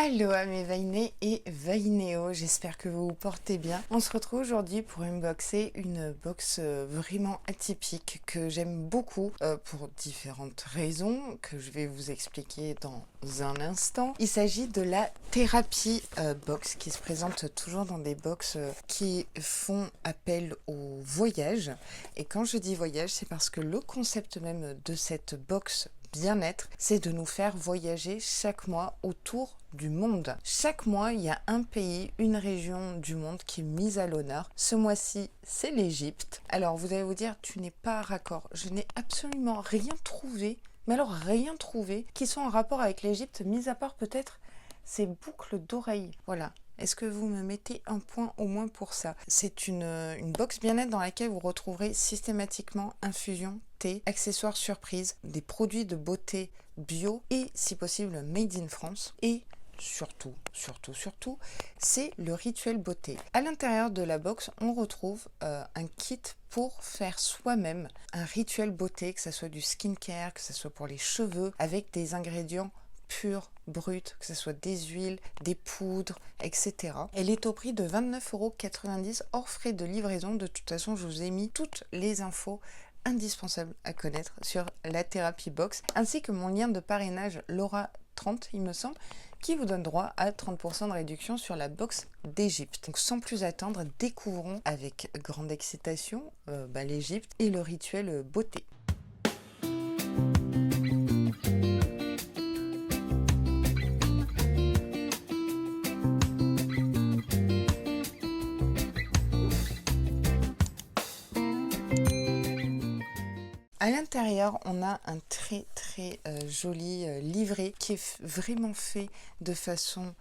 Aloha mes Vainés et Vainéos, j'espère que vous vous portez bien. On se retrouve aujourd'hui pour unboxer une box vraiment atypique que j'aime beaucoup pour différentes raisons que je vais vous expliquer dans un instant. Il s'agit de la Thérapie Box qui se présente toujours dans des box qui font appel au voyage. Et quand je dis voyage, c'est parce que le concept même de cette box bien-être, c'est de nous faire voyager chaque mois autour du monde. Chaque mois, il y a un pays, une région du monde qui est mise à l'honneur. Ce mois-ci, c'est l'Égypte. Alors, vous allez vous dire, tu n'es pas raccord. Je n'ai absolument rien trouvé, mais alors rien trouvé, qui sont en rapport avec l'Égypte, mis à part peut-être ces boucles d'oreilles. Voilà. Est-ce que vous me mettez un point au moins pour ça? C'est une box bien-être dans laquelle vous retrouverez systématiquement infusion, thé, accessoires surprises, des produits de beauté bio et si possible made in France. Et surtout, c'est le rituel beauté. À l'intérieur de la box, on retrouve un kit pour faire soi-même un rituel beauté, que ce soit du skincare, que ce soit pour les cheveux, avec des ingrédients pure, brute, que ce soit des huiles, des poudres, etc. Elle est au prix de 29,90 € hors frais de livraison. De toute façon, je vous ai mis toutes les infos indispensables à connaître sur la Thérapie Box, ainsi que mon lien de parrainage Laura30, il me semble, qui vous donne droit à 30% de réduction sur la box d'Égypte. Donc sans plus attendre, découvrons avec grande excitation l'Égypte et le rituel beauté. À l'intérieur, on a un très joli livret qui est vraiment fait de façon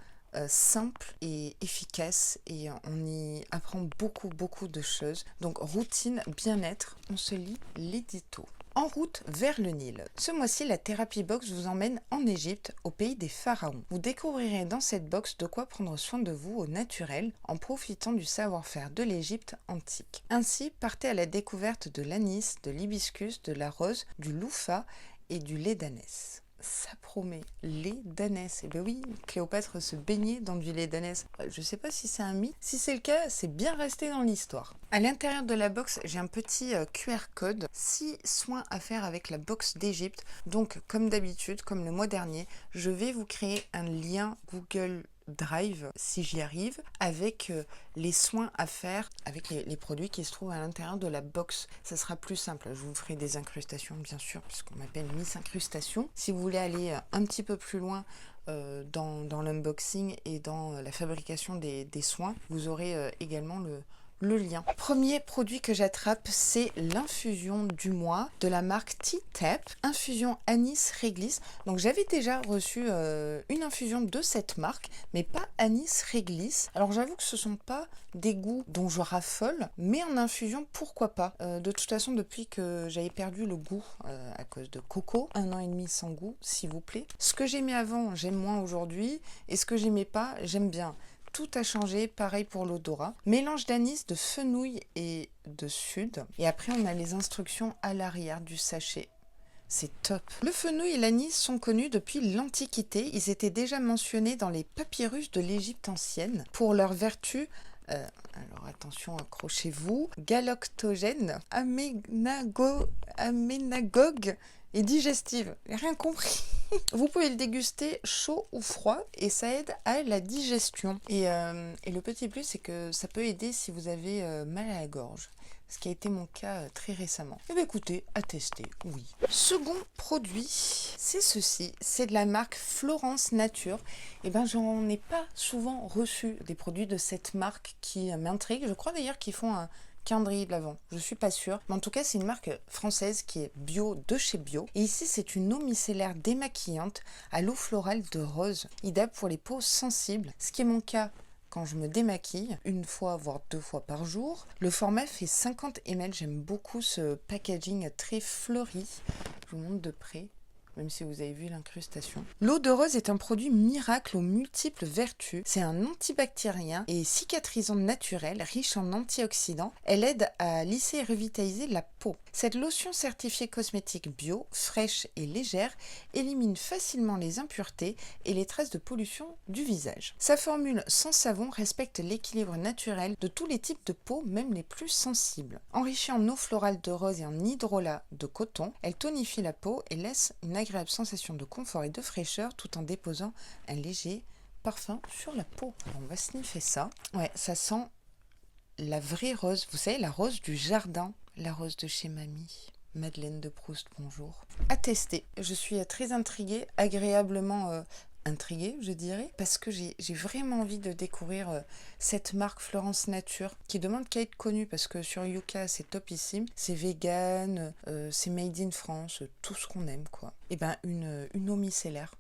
simple et efficace et on y apprend beaucoup de choses. Donc routine, bien-être, on se lit l'édito. En route vers le Nil. Ce mois-ci, la Thérapie Box vous emmène en Égypte, au pays des pharaons. Vous découvrirez dans cette box de quoi prendre soin de vous au naturel en profitant du savoir-faire de l'Égypte antique. Ainsi, partez à la découverte de l'anis, de l'hibiscus, de la rose, du louffa et du lait d'ânesse. Ça promet, lait d'ânesse. Et bien oui, Cléopâtre se baignait dans du lait d'ânesse. Je ne sais pas si c'est un mythe. Si c'est le cas, c'est bien resté dans l'histoire. À l'intérieur de la box, j'ai un petit QR code. 6 soins à faire avec la box d'Égypte. Donc, comme d'habitude, comme le mois dernier, je vais vous créer un lien Google Drive, si j'y arrive, avec les soins à faire avec les produits qui se trouvent à l'intérieur de la box. Ça sera plus simple. Je vous ferai des incrustations, bien sûr, puisqu'on m'appelle Miss Incrustation. Si vous voulez aller un petit peu plus loin dans l'unboxing et dans la fabrication des soins, vous aurez également le lien. Premier produit que j'attrape, c'est l'infusion du mois de la marque T-Tap, infusion anis réglisse. Donc j'avais déjà reçu une infusion de cette marque, mais pas anis réglisse. Alors j'avoue que ce sont pas des goûts dont je raffole, mais en infusion, pourquoi pas. De toute façon, depuis que j'avais perdu le goût à cause de coco, 1 an et demi sans goût, s'il vous plaît. Ce que j'aimais avant, j'aime moins aujourd'hui, et ce que j'aimais pas, j'aime bien. Tout a changé, pareil pour l'odorat. Mélange d'anis, de fenouil et de soude. Et après, on a les instructions à l'arrière du sachet. C'est top. Le fenouil et l'anis sont connus depuis l'Antiquité. Ils étaient déjà mentionnés dans les papyrus de l'Égypte ancienne pour leurs vertus. Alors attention, accrochez-vous. Galactogène, aménagogue et digestive. J'ai rien compris. Vous pouvez le déguster chaud ou froid et ça aide à la digestion. Et le petit plus, c'est que ça peut aider si vous avez mal à la gorge. Ce qui a été mon cas très récemment. Et bien écoutez, à tester, oui. Second produit, c'est ceci. C'est de la marque Florence Nature. Et ben j'en ai pas souvent reçu des produits de cette marque qui m'intrigue. Je crois d'ailleurs qu'ils font un calendrier de l'Avent, je suis pas sûre, mais en tout cas c'est une marque française qui est bio de chez Bio. Et ici c'est une eau micellaire démaquillante à l'eau florale de rose, idéale pour les peaux sensibles, ce qui est mon cas quand je me démaquille, 1 fois voire 2 fois par jour. Le format fait 50 ml, j'aime beaucoup ce packaging très fleuri, je vous montre de près. Même si vous avez vu l'incrustation. L'eau de rose est un produit miracle aux multiples vertus. C'est un antibactérien et cicatrisant naturel, riche en antioxydants. Elle aide à lisser et revitaliser la peau. Cette lotion certifiée cosmétique bio, fraîche et légère, élimine facilement les impuretés et les traces de pollution du visage. Sa formule sans savon respecte l'équilibre naturel de tous les types de peau, même les plus sensibles. Enrichie en eau florale de rose et en hydrolat de coton, elle tonifie la peau et laisse une agréable sensation de confort et de fraîcheur tout en déposant un léger parfum sur la peau. Alors, on va sniffer ça. Ouais, ça sent la vraie rose. Vous savez, la rose du jardin, la rose de chez mamie. Madeleine de Proust, bonjour. À tester. Je suis très intriguée, agréablement intriguée, je dirais, parce que j'ai vraiment envie de découvrir cette marque Florence Nature, qui demande qu'à être connue, parce que sur Yuka, c'est topissime, c'est vegan, c'est made in France, tout ce qu'on aime, quoi. Et ben, une eau micellaire.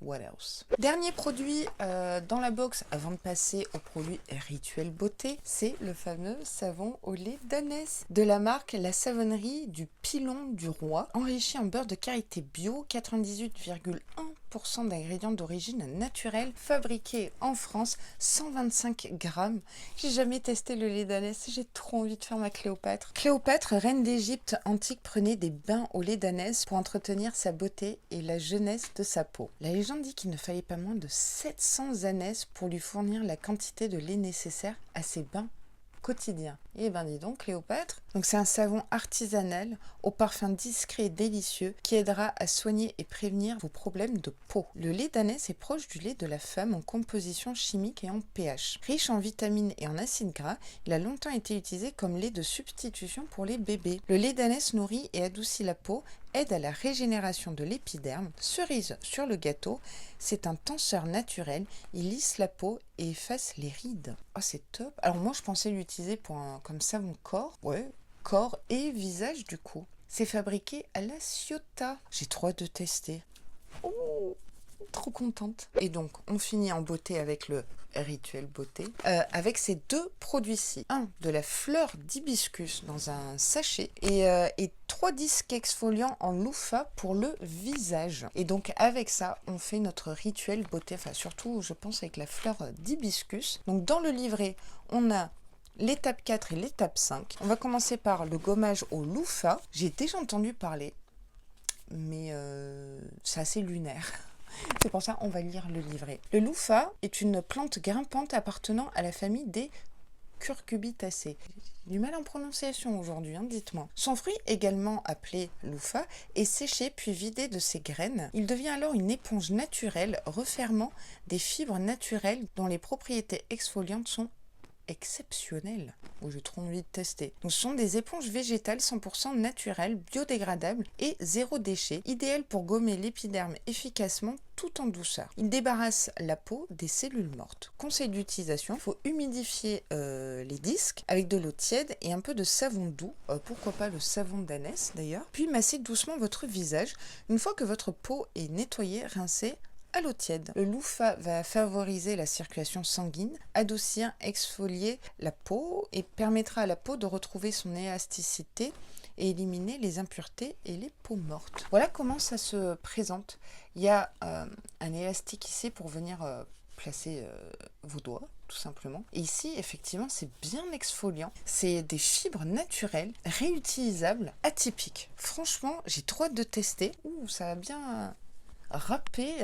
What else? Dernier produit dans la box avant de passer au produit Rituel Beauté, c'est le fameux savon au lait d'ânesse de la marque La Savonnerie du Pilon du Roi, enrichi en beurre de karité bio, 98,1% d'ingrédients d'origine naturelle, fabriqués en France, 125 grammes. J'ai jamais testé le lait d'ânesse, j'ai trop envie de faire ma Cléopâtre. Cléopâtre, reine d'Égypte antique, prenait des bains au lait d'ânesse pour entretenir sa beauté et la jeunesse de sa peau. La légende dit qu'il ne fallait pas moins de 700 ânesses pour lui fournir la quantité de lait nécessaire à ses bains quotidiens. Et ben dis donc Cléopâtre. Donc c'est un savon artisanal au parfum discret et délicieux qui aidera à soigner et prévenir vos problèmes de peau. Le lait d'ânesse est proche du lait de la femme en composition chimique et en pH. Riche en vitamines et en acides gras, il a longtemps été utilisé comme lait de substitution pour les bébés. Le lait d'ânesse nourrit et adoucit la peau, aide à la régénération de l'épiderme. Cerise sur le gâteau, c'est un tenseur naturel, il lisse la peau et efface les rides. Oh, c'est top. Alors moi je pensais l'utiliser pour comme savon corps, ouais, corps et visage du coup. C'est fabriqué à la Ciotat. J'ai trop hâte de tester. Oh, trop contente. Et donc on finit en beauté avec le Rituel Beauté, avec ces deux produits-ci. Un, de la fleur d'hibiscus dans un sachet et 3 disques exfoliants en loofah pour le visage. Et donc avec ça, on fait notre Rituel Beauté, enfin surtout je pense avec la fleur d'hibiscus. Donc dans le livret, on a l'étape 4 et l'étape 5. On va commencer par le gommage au loofah. J'ai déjà entendu parler, mais c'est assez lunaire. C'est pour ça qu'on va lire le livret. Le loofah est une plante grimpante appartenant à la famille des curcubitacées. J'ai du mal en prononciation aujourd'hui, hein, dites-moi. Son fruit, également appelé loofah, est séché puis vidé de ses graines. Il devient alors une éponge naturelle refermant des fibres naturelles dont les propriétés exfoliantes sont exceptionnelles. Oh, j'ai trop envie de tester. Donc, ce sont des éponges végétales 100% naturelles, biodégradables et zéro déchet, idéales pour gommer l'épiderme efficacement tout en douceur. Il débarrasse la peau des cellules mortes. Conseil d'utilisation, il faut humidifier les disques avec de l'eau tiède et un peu de savon doux, pourquoi pas le savon d'ânesse d'ailleurs, puis massez doucement votre visage. Une fois que votre peau est nettoyée, rincez à l'eau tiède. Le loofah va favoriser la circulation sanguine, adoucir, exfolier la peau et permettra à la peau de retrouver son élasticité et éliminer les impuretés et les peaux mortes. Voilà comment ça se présente. Il y a un élastique ici pour venir placer vos doigts, tout simplement. Et ici, effectivement, c'est bien exfoliant. C'est des fibres naturelles, réutilisables, atypiques. Franchement, j'ai trop hâte de tester. Ouh, ça va bien râper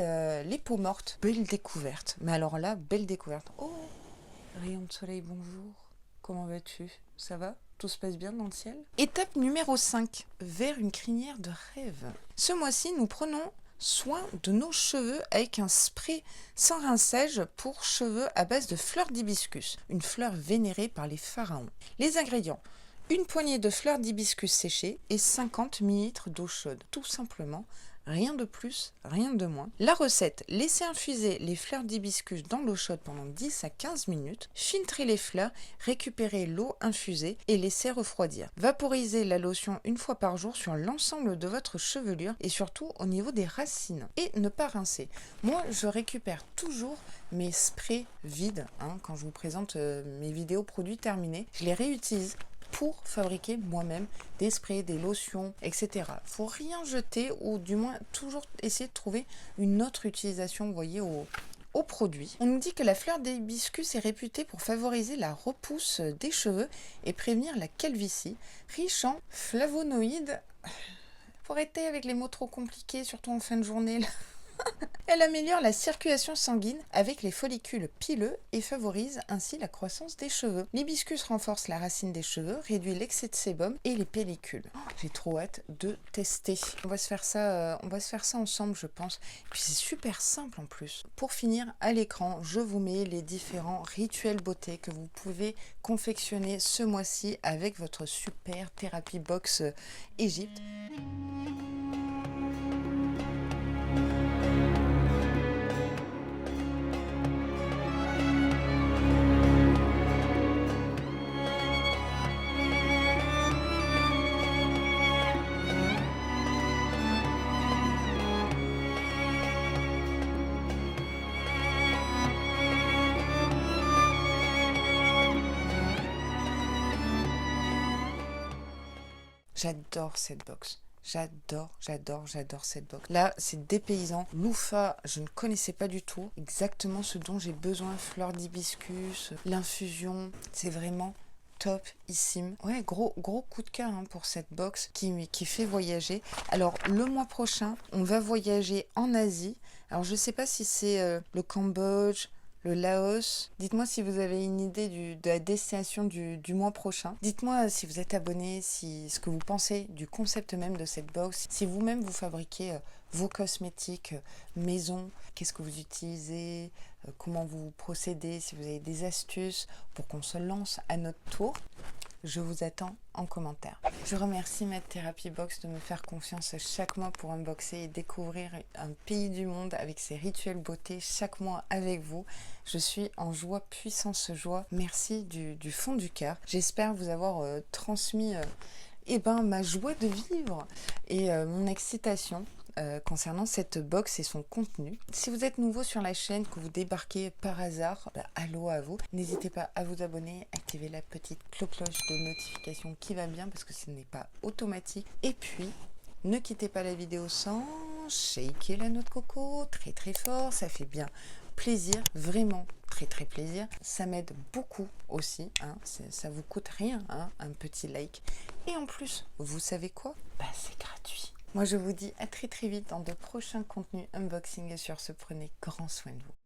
les peaux mortes. Belle découverte. Mais alors là, belle découverte. Oh, rayon de soleil, bonjour. Comment vas-tu? Ça va? Tout se passe bien dans le ciel? Étape numéro 5. Vers une crinière de rêve. Ce mois-ci, nous prenons soin de nos cheveux avec un spray sans rinçage pour cheveux à base de fleurs d'hibiscus, une fleur vénérée par les pharaons. Les ingrédients: une poignée de fleurs d'hibiscus séchées et 50 ml d'eau chaude, tout simplement. Rien de plus, rien de moins. La recette: laissez infuser les fleurs d'hibiscus dans l'eau chaude pendant 10 à 15 minutes, filtrez les fleurs, récupérez l'eau infusée et laissez refroidir. Vaporisez la lotion une fois par jour sur l'ensemble de votre chevelure et surtout au niveau des racines. Et ne pas rincer. Moi, je récupère toujours mes sprays vides, quand je vous présente mes vidéos produits terminés. Je les réutilise pour fabriquer moi-même des sprays, des lotions, etc. Faut rien jeter, ou du moins toujours essayer de trouver une autre utilisation, vous voyez, aux produits. On nous dit que la fleur d'hibiscus est réputée pour favoriser la repousse des cheveux et prévenir la calvitie, riche en flavonoïdes. Faut arrêter avec les mots trop compliqués, surtout en fin de journée. Là. Elle améliore la circulation sanguine avec les follicules pileux et favorise ainsi la croissance des cheveux. L'hibiscus renforce la racine des cheveux, réduit l'excès de sébum et les pellicules. J'ai trop hâte de tester. On va se faire ça ensemble, je pense. Et puis c'est super simple en plus. Pour finir, à l'écran, je vous mets les différents rituels beauté que vous pouvez confectionner ce mois-ci avec votre super Therapy Box Égypte. J'adore cette box. J'adore cette box. Là, c'est dépaysant. Loofah, je ne connaissais pas du tout. Exactement ce dont j'ai besoin. Fleur d'hibiscus, l'infusion. C'est vraiment topissime. Ouais, gros coup de cœur pour cette box qui fait voyager. Alors, le mois prochain, on va voyager en Asie. Alors, je ne sais pas si c'est le Cambodge, le Laos. Dites-moi si vous avez une idée de la destination du mois prochain. Dites-moi si vous êtes abonné, ce que vous pensez du concept même de cette box. Si vous-même vous fabriquez vos cosmétiques maison, qu'est-ce que vous utilisez, comment vous procédez, si vous avez des astuces pour qu'on se lance à notre tour. Je vous attends en commentaire. Je remercie ma Therapy Box de me faire confiance chaque mois pour unboxer et découvrir un pays du monde avec ses rituels beauté chaque mois avec vous. Je suis en joie, puissance joie. Merci du fond du cœur. J'espère vous avoir transmis ma joie de vivre et mon excitation concernant cette box et son contenu. Si vous êtes nouveau sur la chaîne, que vous débarquez par hasard, allô à vous. N'hésitez pas à vous abonner, activer la petite cloche de notification qui va bien parce que ce n'est pas automatique. Et puis, ne quittez pas la vidéo sans shaker la noix de coco très fort, ça fait bien plaisir, vraiment très plaisir. Ça m'aide beaucoup aussi, ça vous coûte rien, un petit like. Et en plus, vous savez quoi? C'est gratuit. Moi, je vous dis à très vite dans de prochains contenus unboxing et sur ce, prenez grand soin de vous.